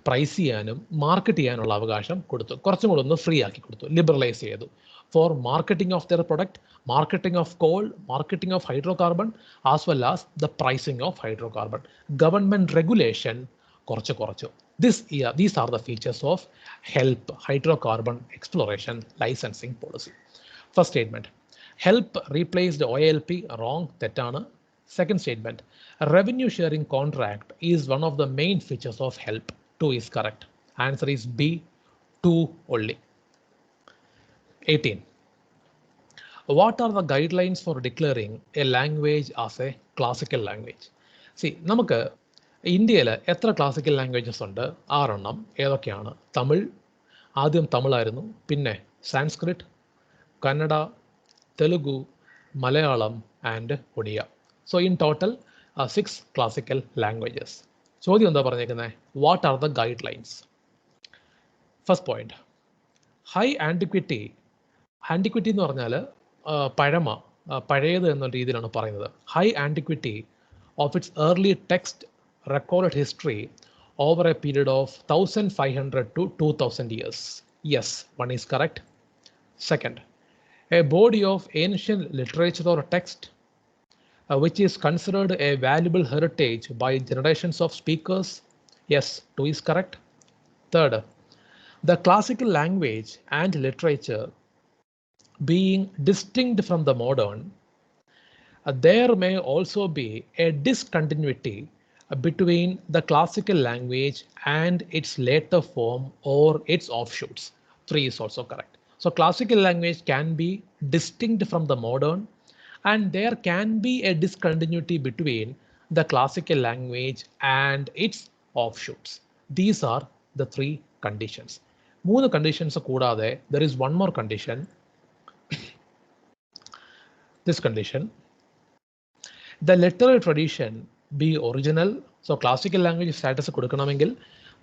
price ചെയ്യാനും മാർക്കറ്റ് ചെയ്യാനുള്ള അവകാശം കൊടുത്തു. കുറച്ചും കൂടെ ഒന്ന് ഫ്രീ ആക്കി കൊടുത്തു, ലിബറലൈസ് ചെയ്തു. Four marketing of their product, marketing of coal, marketing of hydrocarbon, as well as the pricing of hydrocarbon. Government regulation korchu. These are the features of HELP, hydrocarbon exploration licensing policy. First statement, HELP replaced OALP, wrong, tettana. Second statement, revenue sharing contract is one of the main features of HELP. 2 is correct. Answer is B, 2 only. 18. What are the guidelines for declaring a language as a classical language? See, നമുക്ക് ഇന്ത്യയിൽ എത്ര classical languages ഉണ്ട്? 6 എണ്ണം. ഏതൊക്കെയാണ്? തമിഴ്, ആദ്യം തമിഴായിരുന്നു, പിന്നെ Sanskrit, Kannada, Telugu, Malayalam and Odia. So in total 6 classical languages. ചോദ്യം എന്താ പറഞ്ഞേക്കുന്നത്? What are the guide lines? First point, high antiquity. Antiquity എന്ന് പറഞ്ഞാൽ പഴയത് എന്ന രീതിയിലാണ് പറയുന്നത്. High antiquity of its early text recorded history over A period of 1500 to 2000 years. Yes, one is correct. Second, a body of ancient literature or text which is considered a valuable heritage by generations of speakers. Yes, 2 is correct. Third, the classical language and literature being distinct from the modern, there may also be a discontinuity between the classical language and its later form or its offshoots. 3 is also correct. So classical language can be distinct from the modern and there can be a discontinuity between the classical language and its offshoots. These are the 3 conditions. 3 conditions കൂടാതെ there is one more condition. This condition, the literary tradition be original. So classical language status കൊടുക്കണമെങ്കിൽ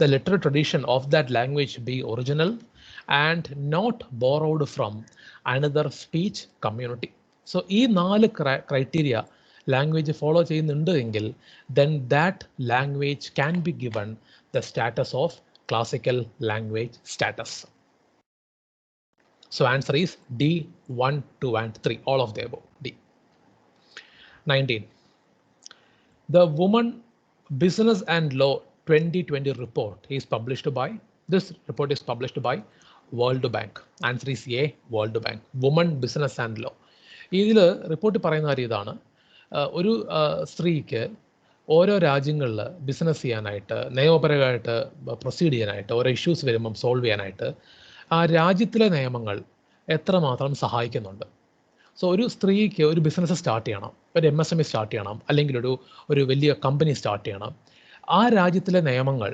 the literary tradition of that language be original and not borrowed from another speech community. So ഈ 4 criteria language follow ചെയ്യുന്നുണ്ട് എങ്കിൽ then that language can be given the status of classical language status. So answer is D, 1, 2 and 3, all of the above, D. 19. The Women, Business and Law 2020 report is published by, this report is published by World Bank. Answer is A, World Bank. Women, Business and Law. ഇതിൽ report പറയുന്ന കാര്യം ഇതാണ്, ഒരു സ്ത്രീക്ക് ഓരോ രാജ്യങ്ങളിൽ business ചെയ്യാനായിട്ട്, നിയമപരമായിട്ട് പ്രൊസീഡ് ചെയ്യാനായിട്ട്, ഓരോ ഇഷ്യൂസ് വരുമ്പം സോൾവ് ചെയ്യാനായിട്ട് ആ രാജ്യത്തിലെ നിയമങ്ങൾ എത്രമാത്രം സഹായിക്കുന്നുണ്ട്. സോ ഒരു സ്ത്രീക്ക് ഒരു ബിസിനസ് സ്റ്റാർട്ട് ചെയ്യണം, ഒരു MSME സ്റ്റാർട്ട് ചെയ്യണം, അല്ലെങ്കിൽ ഒരു വലിയ കമ്പനി സ്റ്റാർട്ട് ചെയ്യണം. ആ രാജ്യത്തിലെ നിയമങ്ങൾ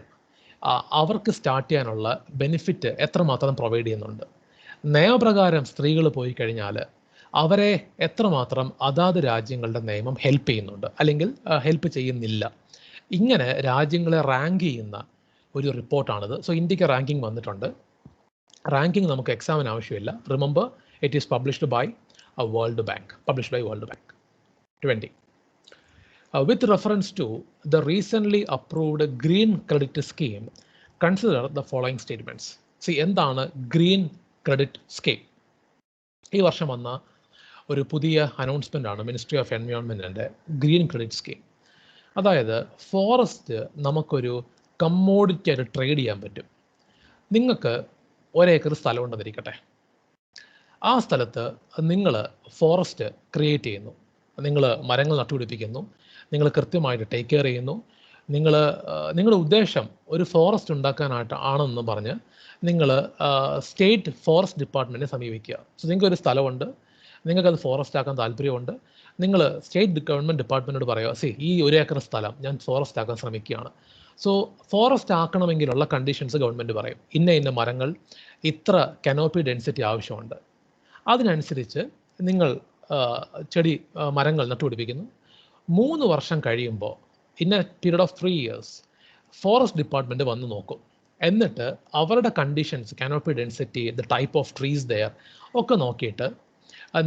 അവർക്ക് സ്റ്റാർട്ട് ചെയ്യാനുള്ള ബെനിഫിറ്റ് എത്രമാത്രം പ്രൊവൈഡ് ചെയ്യുന്നുണ്ട്. നിയമപ്രകാരം സ്ത്രീകൾ പോയി കഴിഞ്ഞാൽ അവരെ എത്രമാത്രം അതാത് രാജ്യങ്ങളുടെ നിയമം ഹെൽപ്പ് ചെയ്യുന്നുണ്ട് അല്ലെങ്കിൽ ഹെൽപ്പ് ചെയ്യുന്നില്ല. ഇങ്ങനെ രാജ്യങ്ങളെ റാങ്ക് ചെയ്യുന്ന ഒരു റിപ്പോർട്ടാണിത്. സോ ഇന്ത്യക്ക് റാങ്കിങ് വന്നിട്ടുണ്ട്. റാങ്കിങ് നമുക്ക് എക്സാമിന് ആവശ്യമില്ല. Remember, it is published by World Bank, published by World Bank. 20. With reference to the recently approved Green Credit Scheme, consider the following statements. See, എന്താണ് ഗ്രീൻ ക്രെഡിറ്റ് സ്കീം? ഈ വർഷം വന്ന ഒരു പുതിയ അനൗൺസ്മെൻ്റ് ആണ് മിനിസ്ട്രി ഓഫ് എൻവയോൺമെൻറ്റിൻ്റെ green credit scheme. അതായത് forest നമുക്കൊരു കമ്മോഡിറ്റി ആയിട്ട് ട്രേഡ് ചെയ്യാൻ പറ്റും. നിങ്ങൾക്ക് 1 ഏക്കർ സ്ഥലം ഉണ്ടെന്നിരിക്കട്ടെ. ആ സ്ഥലത്ത് നിങ്ങൾ ഫോറസ്റ്റ് ക്രിയേറ്റ് ചെയ്യുന്നു, നിങ്ങൾ മരങ്ങൾ നട്ടുപിടിപ്പിക്കുന്നു, നിങ്ങൾ കൃത്യമായിട്ട് ടേക്ക് കെയർ ചെയ്യുന്നു. നിങ്ങളുടെ ഉദ്ദേശം ഒരു ഫോറസ്റ്റ് ഉണ്ടാക്കാനായിട്ട് ആണെന്ന് പറഞ്ഞ് നിങ്ങൾ സ്റ്റേറ്റ് ഫോറസ്റ്റ് ഡിപ്പാർട്ട്മെൻറ്റിനെ സമീപിക്കുക. സോ നിങ്ങൾക്കൊരു സ്ഥലമുണ്ട്, നിങ്ങൾക്കത് ഫോറസ്റ്റ് ആക്കാൻ താല്പര്യമുണ്ട്. നിങ്ങൾ സ്റ്റേറ്റ് ഗവൺമെൻറ് ഡിപ്പാർട്ട്മെൻറ്റോട് പറയുക, ഈ 1 ഏക്കർ സ്ഥലം ഞാൻ ഫോറസ്റ്റ് ആക്കാൻ ശ്രമിക്കുകയാണ്. സോ ഫോറസ്റ്റ് ആക്കണമെങ്കിലുള്ള കണ്ടീഷൻസ് ഗവൺമെൻറ് പറയും. ഇന്ന മരങ്ങൾ, ഇത്ര കനോപ്പി ഡെൻസിറ്റി ആവശ്യമുണ്ട്. അതിനനുസരിച്ച് നിങ്ങൾ മരങ്ങൾ നട്ടുപിടിപ്പിക്കുന്നു. 3 വർഷം കഴിയുമ്പോൾ, in a period of 3 years, forest department വന്ന് നോക്കും. എന്നിട്ട് അവരുടെ conditions, canopy density, the type of trees there ഒക്കെ നോക്കിയിട്ട്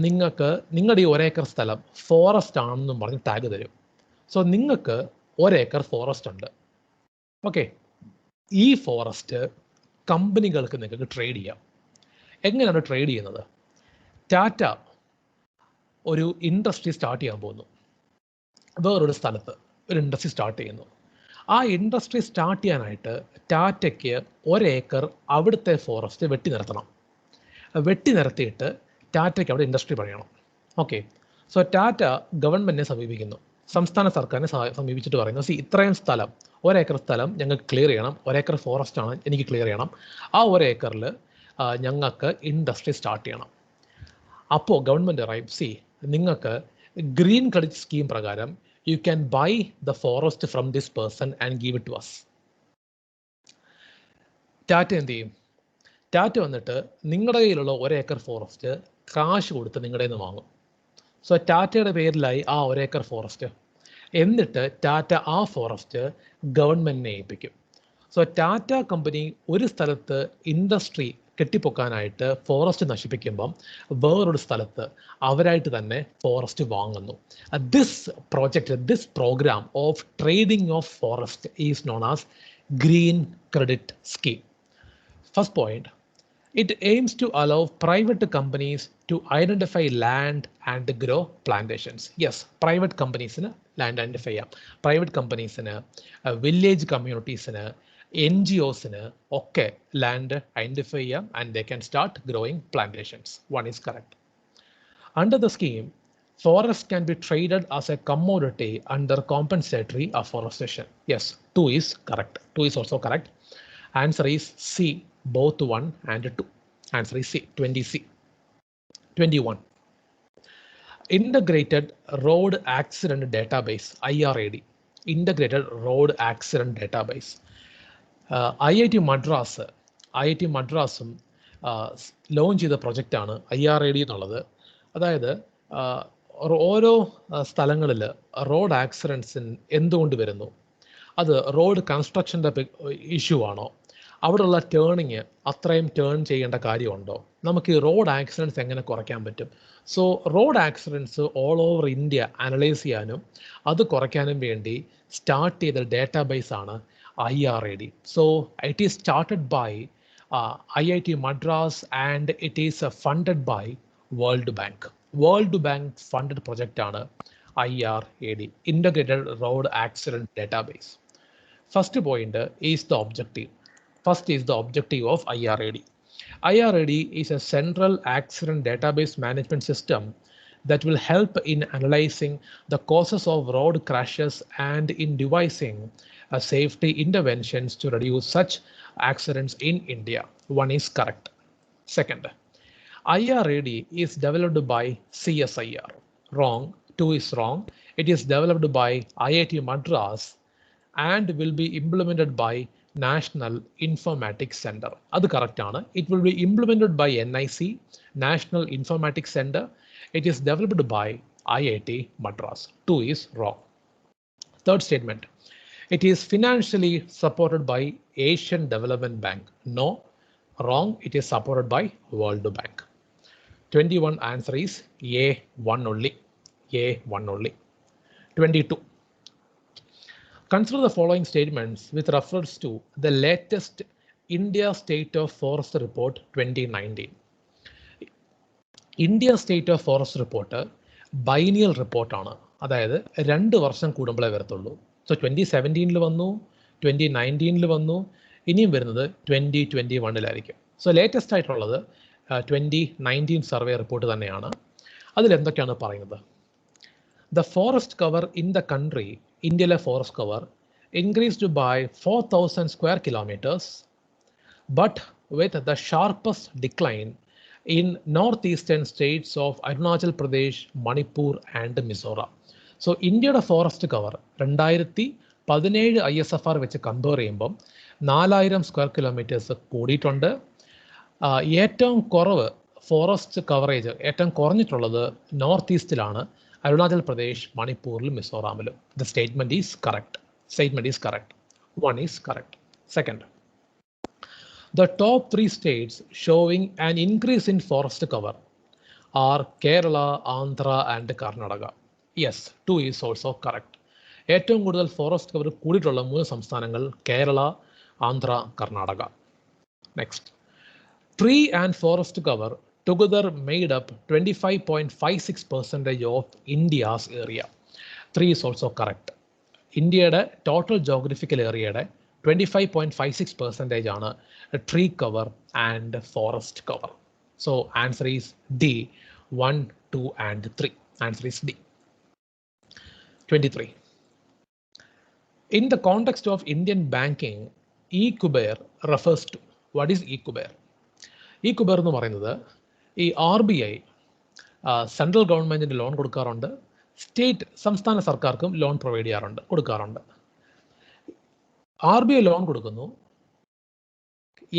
നിങ്ങൾക്ക് നിങ്ങളുടെ ഈ 1 ഏക്കർ സ്ഥലം ഫോറസ്റ്റ് ആണെന്നും പറഞ്ഞ് ടാഗ് തരും. സോ നിങ്ങൾക്ക് 1 ഏക്കർ ഫോറസ്റ്റ് ഉണ്ട്. ഓക്കെ, ഈ ഫോറസ്റ്റ് കമ്പനികൾക്ക് നിങ്ങൾക്ക് ട്രേഡ് ചെയ്യാം. എങ്ങനെയാണ് ട്രേഡ് ചെയ്യുന്നത്? ടാറ്റ ഒരു ഇൻഡസ്ട്രി സ്റ്റാർട്ട് ചെയ്യാൻ പോകുന്നു. വേറൊരു സ്ഥലത്ത് ഒരു ഇൻഡസ്ട്രി സ്റ്റാർട്ട് ചെയ്യുന്നു. ആ ഇൻഡസ്ട്രി സ്റ്റാർട്ട് ചെയ്യാനായിട്ട് ടാറ്റയ്ക്ക് 1 ഏക്കർ അവിടുത്തെ ഫോറസ്റ്റ് വെട്ടി നിരത്തിയിട്ട് ടാറ്റയ്ക്ക് അവിടെ ഇൻഡസ്ട്രി പണിയണം. ഓക്കെ, സോ ടാറ്റ ഗവൺമെൻറ്റിനെ സമീപിക്കുന്നു, സംസ്ഥാന സർക്കാരിനെ സമീപിച്ചിട്ട് പറയുന്നു, ഇത്രയും സ്ഥലം, 1 ഏക്കർ സ്ഥലം ഞങ്ങൾക്ക് ക്ലിയർ ചെയ്യണം, 1 ഏക്കർ ഫോറസ്റ്റ് ആണ് എനിക്ക് ക്ലിയർ ചെയ്യണം. ആ 1 ഏക്കറിൽ ഞങ്ങൾക്ക് ഇൻഡസ്ട്രി സ്റ്റാർട്ട് ചെയ്യണം. അപ്പോൾ ഗവൺമെൻറ് പറയും, നിങ്ങൾക്ക് ഗ്രീൻ ക്രെഡിറ്റ് സ്കീം പ്രകാരം you can buy the forest from this person and give it to us. Tata എന്ത് ചെയ്യും? ടാറ്റ വന്നിട്ട് നിങ്ങളുടെ കയ്യിലുള്ള 1 ഏക്കർ ഫോറസ്റ്റ് കാശ് കൊടുത്ത് നിങ്ങളുടെ നിന്ന് വാങ്ങും. സോ ടാറ്റയുടെ പേരിലായി ആ 1 ഏക്കർ ഫോറസ്റ്റ്. എന്നിട്ട് ടാറ്റ ആ ഫോറസ്റ്റ് ഗവൺമെൻറ്റിനെ ഏൽപ്പിക്കും. സോ ടാറ്റ കമ്പനി ഒരു സ്ഥലത്ത് ഇൻഡസ്ട്രി കെട്ടിപ്പൊക്കാനായിട്ട് ഫോറസ്റ്റ് നശിപ്പിക്കുമ്പം വേറൊരു സ്ഥലത്ത് അവരായിട്ട് തന്നെ ഫോറസ്റ്റ് വാങ്ങുന്നു. This programme of trading of forest is known as green credit scheme. First point, it aims to allow private companies to identify land and grow plantations. Yes, private companies land identify ചെയ്യാം. Private കമ്പനീസിന്, village കമ്മ്യൂണിറ്റീസിന്, NGOs ഒക്കെ land identify ചെയ്യാം and they can start growing plantations. One is correct. Under the scheme, forest can be traded as a commodity under compensatory afforestation. Yes, 2 is correct. 2 is also correct. Answer is C, both 1 and 2. Answer is C, 20C. 21. Integrated Road Accident Database, IRAD. Integrated Road Accident Database. IIT മദ്രാസും launch ചെയ്ത പ്രൊജക്റ്റാണ് IRAD എന്നുള്ളത്. അതായത് ഓരോ സ്ഥലങ്ങളിൽ road ആക്സിഡൻറ്റ്സിന് എന്തുകൊണ്ട് വരുന്നു, അത് റോഡ് കൺസ്ട്രക്ഷൻ്റെ ഇഷ്യൂ ആണോ, അവിടെയുള്ള ടേണിങ് അത്രയും ടേൺ ചെയ്യേണ്ട കാര്യമുണ്ടോ, നമുക്ക് ഈ റോഡ് ആക്സിഡൻറ്റ്സ് എങ്ങനെ കുറയ്ക്കാൻ പറ്റും. So road accidents all over India analyse ചെയ്യാനും അത് കുറയ്ക്കാനും വേണ്ടി സ്റ്റാർട്ട് ചെയ്ത ഡേറ്റാബേസ് ആണ് IRAD. So it is started by IIT Madras and it is funded by World Bank. World Bank funded project ആണ് IRAD, Integrated Road Accident Database. First point is the objective. First is the objective of IRAD. IRAD is a central accident database management system that will help in analyzing the causes of road crashes and in devising safety interventions to reduce such accidents in India. One is correct. Second, IRAD is developed by CSIR. Wrong. 2 is wrong. It is developed by IIT Madras and will be implemented by National Informatics Center. That's correct. It will be implemented by NIC, National Informatics Center. It is developed by IIT Madras. 2 is wrong. Third statement. It is financially supported by Asian Development Bank. No. Wrong. It is supported by World Bank. 21 answer is A1 only. A1 only. 22. Consider the following statements with reference to the latest India State of Forest Report 2019. India State of Forest Report biennial report ആണ്. അതായത് 2 വർഷം കൂടുമ്പോഴേ വരത്തുള്ളൂ. So 2017 വന്നു, 2019 വന്നു, ഇനിയും വരുന്നത് 2021 so latest ആയിട്ടുള്ളത് 2019 survey report തന്നെയാണ്. അതിലെന്തൊക്കെയാണ് പറയുന്നത്? The forest cover in the country, India's forest cover, increased by 4,000 square kilometers, but with the sharpest decline in northeastern states of Arunachal Pradesh, Manipur and Mizoram. So, India's forest cover, 2017 ISFR വെച്ച് compare ചെയ്യുമ്പം 4000 square kilometres കൂടിയിട്ടുണ്ട്. ഏറ്റവും കുറവ് forest coverage ഏറ്റവും കുറഞ്ഞിട്ടുള്ളത് north ഈസ്റ്റിലാണ്, Arunachal Pradesh, Manipur, Mizoram. The statement is correct. Statement is correct. 1 is correct. Second, the top 3 states showing an increase in forest cover are Kerala, Andhra and Karnataka. Yes, 2 is also correct. ഏറ്റവും കൂടുതൽ forest cover കൂടിയിട്ടുള്ള 3 സംസ്ഥാനങ്ങൾ Kerala, Andhra, Karnataka. Next, tree and forest cover together made up 25.56% of India's area. 3 is also correct. ഇന്ത്യയുടെ total geographical ഏരിയയുടെ 25.56% ആണ് tree cover and forest cover. So answer is D. 1, 2 and 3. Answer is D. 23. In the context of Indian banking, e-Kuber refers to. What is e-Kuber? e-Kuber എന്ന് പറയുന്നത് ഈ RBI central ഗവൺമെൻറ്റിന് loan കൊടുക്കാറുണ്ട്, state സംസ്ഥാന സർക്കാർക്കും loan provide കൊടുക്കാറുണ്ട്. RBI loan കൊടുക്കുന്നു.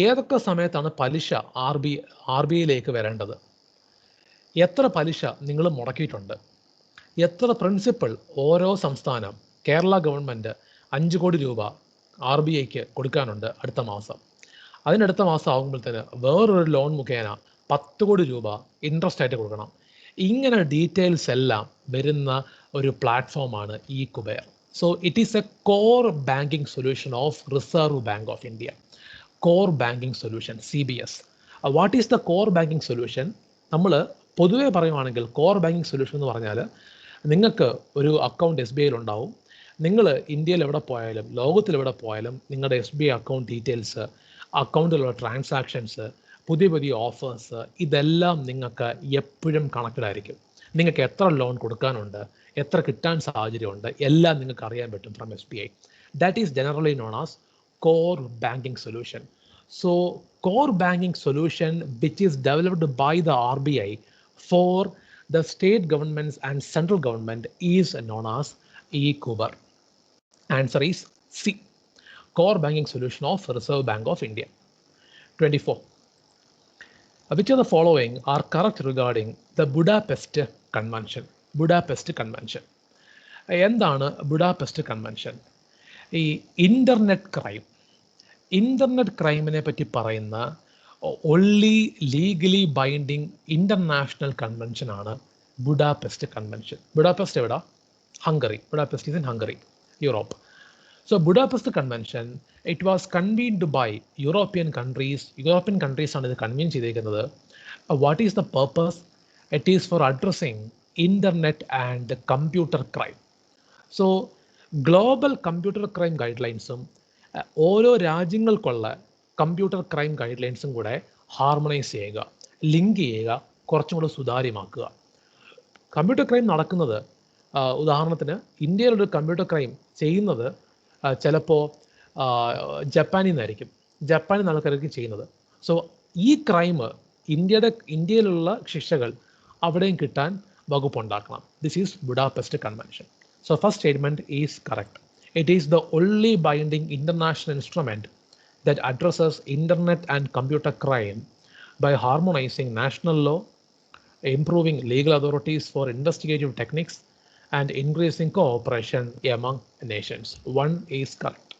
ഏതൊക്കെ സമയത്താണ് പലിശ RBIയിലേക്ക് വരേണ്ടത്? എത്ര പലിശ നിങ്ങൾ മുടക്കിയിട്ടുണ്ട്? എത്ര പ്രിൻസിപ്പൽ ഓരോ സംസ്ഥാനം, കേരള ഗവൺമെൻറ് 5 കോടി രൂപ RBIക്ക് കൊടുക്കാനുണ്ട് അടുത്ത മാസം. അതിനടുത്ത മാസം ആകുമ്പോഴത്തേന് വേറൊരു ലോൺ മുഖേന 10 കോടി രൂപ ഇൻട്രസ്റ്റ് ആയിട്ട് കൊടുക്കണം. ഇങ്ങനെ ഡീറ്റെയിൽസ് എല്ലാം വരുന്ന ഒരു പ്ലാറ്റ്ഫോമാണ് e-Kuber. So it is A core banking solution of reserve bank of India. Core banking solution, CBS. What is the core banking solution? നമ്മൾ പൊതുവേ പറയുവാണെങ്കിൽ കോർ ബാങ്കിങ് സൊല്യൂഷൻ എന്ന് പറഞ്ഞാൽ നിങ്ങൾക്ക് ഒരു അക്കൗണ്ട് SBIയിൽ ഉണ്ടാവും. നിങ്ങൾ ഇന്ത്യയിൽ എവിടെ പോയാലും ലോകത്തിൽ എവിടെ പോയാലും നിങ്ങളുടെ SBI അക്കൗണ്ട് ഡീറ്റെയിൽസ്, അക്കൗണ്ടിലുള്ള ട്രാൻസാക്ഷൻസ്, പുതിയ ഓഫേഴ്സ്, ഇതെല്ലാം നിങ്ങൾക്ക് എപ്പോഴും കണക്റ്റഡ് ആയിരിക്കും. നിങ്ങൾക്ക് എത്ര ലോൺ കൊടുക്കാനുണ്ട്, എത്ര കിട്ടാൻ സാഹചര്യമുണ്ട്, എല്ലാം നിങ്ങൾക്ക് അറിയാൻ പറ്റും from SBI. That is generally known as core banking solution. So core banking solution which is developed by the RBI for the state governments and central government is known as e-Kuber. Answer is C. Core banking solution of Reserve Bank of India. 24. Which of the following are correct regarding the Budapest Convention? Budapest Convention. എന്താണ് Budapest convention? ഈ internet ക്രൈമിനെ പറ്റി പറയുന്ന only legally binding international convention ആണ് Budapest Convention. Budapest എവിടാ? Hungary. Budapest is in Hungary, Europe. So Budapest Convention, it was convened by European countries. European countries ആണ് ഇത് convene ചെയ്തിരിക്കുന്നത്. What is the purpose? It is for addressing internet and computer crime. So global computer crime guidelines-ഉം ഓരോ രാജ്യങ്ങൾക്കുള്ള computer crime guide ലൈൻസും കൂടെ harmonise ചെയ്യുക, link ചെയ്യുക, കുറച്ചും കൂടെ സുതാര്യമാക്കുക. Computer crime നടക്കുന്നത്, ഉദാഹരണത്തിന് ഇന്ത്യയിലൊരു കമ്പ്യൂട്ടർ ക്രൈം ചെയ്യുന്നത് ചിലപ്പോൾ ജപ്പാനിൽ നിന്നായിരിക്കും, ജപ്പാനിൽ ആൾക്കാർക്ക് ചെയ്യുന്നത്. സോ ഈ ക്രൈം ഇന്ത്യയിലുള്ള ശിക്ഷകൾ അവിടെയും കിട്ടാൻ വകുപ്പുണ്ടാക്കണം. This is Budapest convention. So first statement is correct. It is the only binding international instrument that addresses internet and computer crime by harmonizing national law, improving legal authorities for investigative techniques, and increasing cooperation among nations. One is correct.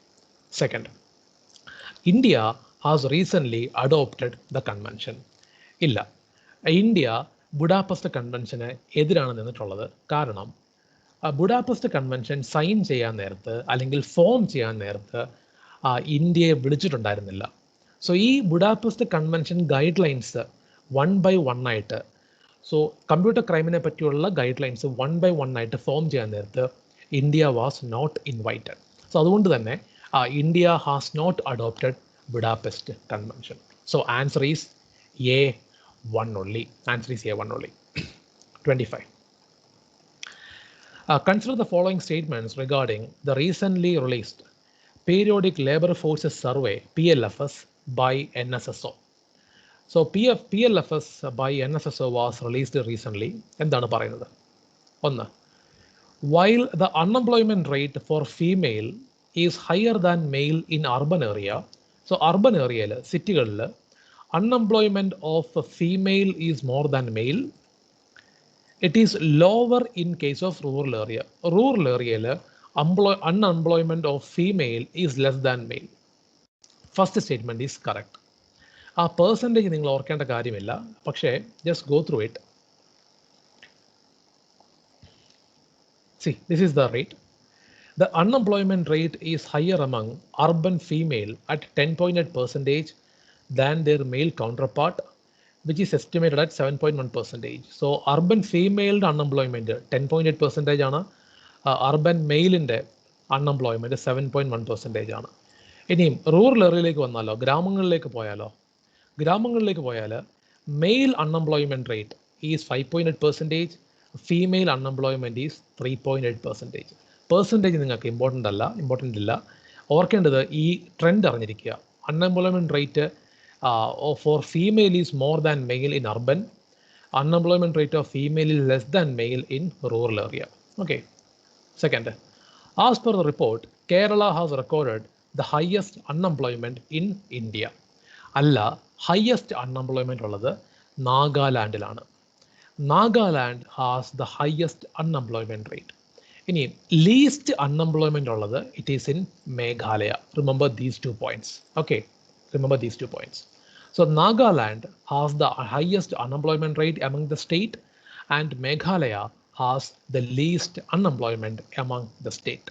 Second, India has recently adopted the convention. ഇല്ല, India Budapest കൺവെൻഷന് എതിരാണ് നിന്നിട്ടുള്ളത്. കാരണം Budapest convention sign ചെയ്യാൻ നേരത്ത് അല്ലെങ്കിൽ form ചെയ്യാൻ നേരത്ത് ഇന്ത്യയെ വിളിച്ചിട്ടുണ്ടായിരുന്നില്ല. So ഈ Budapest convention guide lines 1 by 1 ആയിട്ട്, സോ കമ്പ്യൂട്ടർ ക്രൈമിനെ പറ്റിയുള്ള ഗൈഡ് ലൈൻസ് 1 by 1 ആയിട്ട് ഫോം ചെയ്യാൻ നേരത്ത് India was not invited. So അതുകൊണ്ട് തന്നെ India has not adopted Budapest Convention. So answer is A1 only. Answer is A1 only. 25. Consider the following statements regarding the recently released Periodic Labor Forces Survey (PLFS) by NSSO. So PLFS by NSSO was released recently. എന്താണ് പറയുന്നത്? ഒന്ന്, while the unemployment rate for female is higher than male in urban area, so urban area സിറ്റികളിൽ unemployment of a female is more than male. It is lower in case of rural area. Rural area unemployment of female is less than male. First statement is correct. ആ percentage നിങ്ങൾ ഓർക്കേണ്ട കാര്യമില്ല, പക്ഷേ just go through it. See, this is the rate. The unemployment rate is higher among urban female at 10.8% than their male counterpart, which is estimated at 7.1%. So urban female unemployment 10.8% ആണ്, urban male unemployment 7.1% ആണ്. ഇനിയും rural ഏരിയയിലേക്ക് വന്നാലോ, ഗ്രാമങ്ങളിലേക്ക് പോയാൽ male unemployment rate is 5.8%, female unemployment is 3.8%. Percentage നിങ്ങൾക്ക് important ഇല്ല. ഓർക്കേണ്ടത് ഈ ട്രെൻഡ് അറിഞ്ഞിരിക്കുക. Unemployment rate for female is more than male in urban. Unemployment rate of female is less than male in rural area. Okay. Second, as per the report, Kerala has recorded the highest unemployment in India. അല്ല, highest unemployment ഉള്ളത് നാഗാലാൻഡിലാണ്. Nagaland has the highest unemployment rate. ഇനി least unemployment ഉള്ളത് it is in Meghalaya. Remember these 2 points. Okay. Remember these 2 points. So Nagaland has the highest unemployment rate among the state, and Meghalaya has the least unemployment among the state.